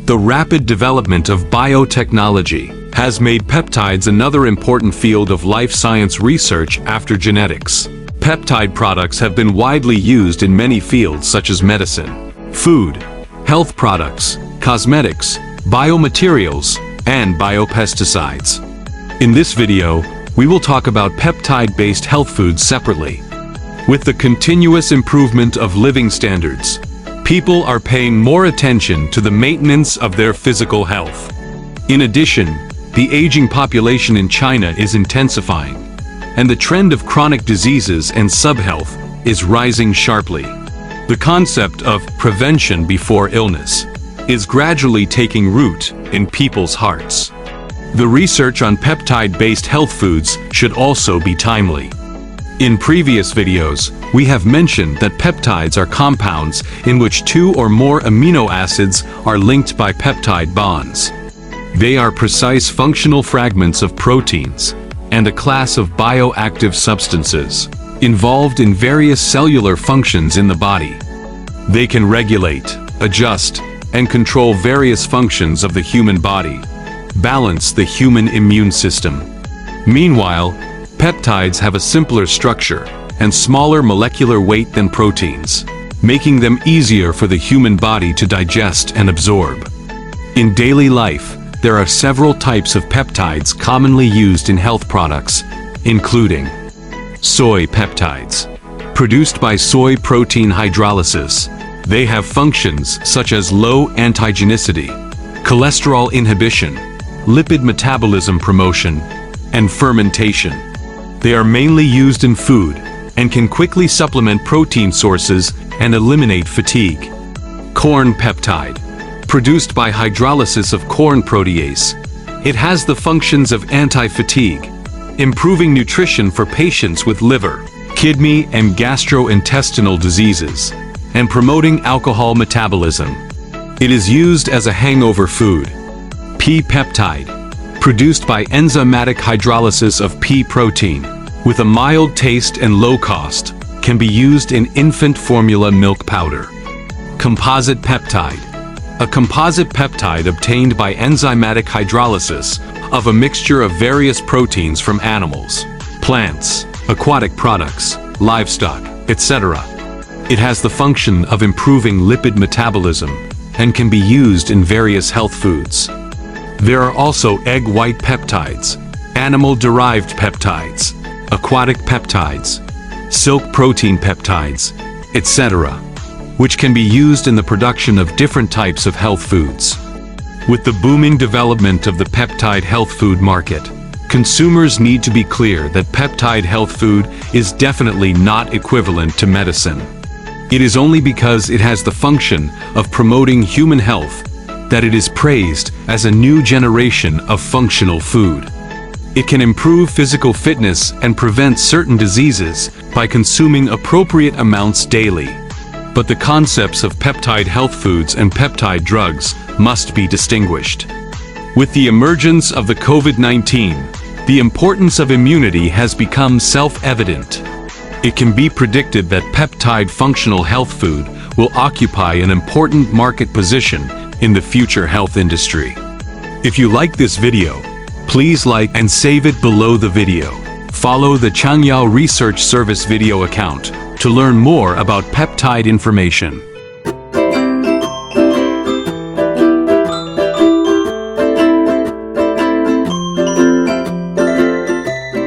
The rapid development of biotechnology has made peptides another important field of life science research after genetics. Peptide products have been widely used in many fields such as medicine, food, health products, cosmetics, biomaterials, and biopesticides. In this video, we will talk about peptide-based health foods separately. With the continuous improvement of living standards, people are paying more attention to the maintenance of their physical health. In addition, the aging population in China is intensifying, and the trend of chronic diseases and subhealth is rising sharply. The concept of prevention before illness is gradually taking root in people's hearts. The research on peptide-based health foods should also be timely. In previous videos, we have mentioned that peptides are compounds in which two or more amino acids are linked by peptide bonds. They are precise functional fragments of proteins and a class of bioactive substances involved in various cellular functions in the body. They can regulate, adjust, and control various functions of the human body, balance the human immune system. Meanwhile, peptides have a simpler structure and smaller molecular weight than proteins, making them easier for the human body to digest and absorb. In daily life, there are several types of peptides commonly used in health products, including soy peptides, produced by soy protein hydrolysis. They have functions such as low antigenicity, cholesterol inhibition, lipid metabolism promotion, and fermentation. They are mainly used in food and can quickly supplement protein sources and eliminate fatigue. Corn peptide, produced by hydrolysis of corn protease. It has the functions of anti-fatigue, improving nutrition for patients with liver, kidney, and gastrointestinal diseases, and promoting alcohol metabolism. It is used as a hangover food. Pea peptide, produced by enzymatic hydrolysis of pea protein, with a mild taste and low cost, can be used in infant formula milk powder. Composite peptide, a composite peptide obtained by enzymatic hydrolysis of a mixture of various proteins from animals, plants, aquatic products, livestock, etc. It has the function of improving lipid metabolism and can be used in various health foods. There are also egg white peptides, animal-derived peptides, aquatic peptides, silk protein peptides, etc., which can be used in the production of different types of health foods. With the booming development of the peptide health food market, consumers need to be clear that peptide health food is definitely not equivalent to medicine. It is only because it has the function of promoting human health that it is praised as a new generation of functional food. It can improve physical fitness and prevent certain diseases by consuming appropriate amounts daily. But the concepts of peptide health foods and peptide drugs must be distinguished. With the emergence of the COVID-19, the importance of immunity has become self-evident. It can be predicted that peptide functional health food will occupy an important market position in the future health industry. If you like this video, please like and save it below the video. Follow the Changyao Research Service video account to learn more about peptide information.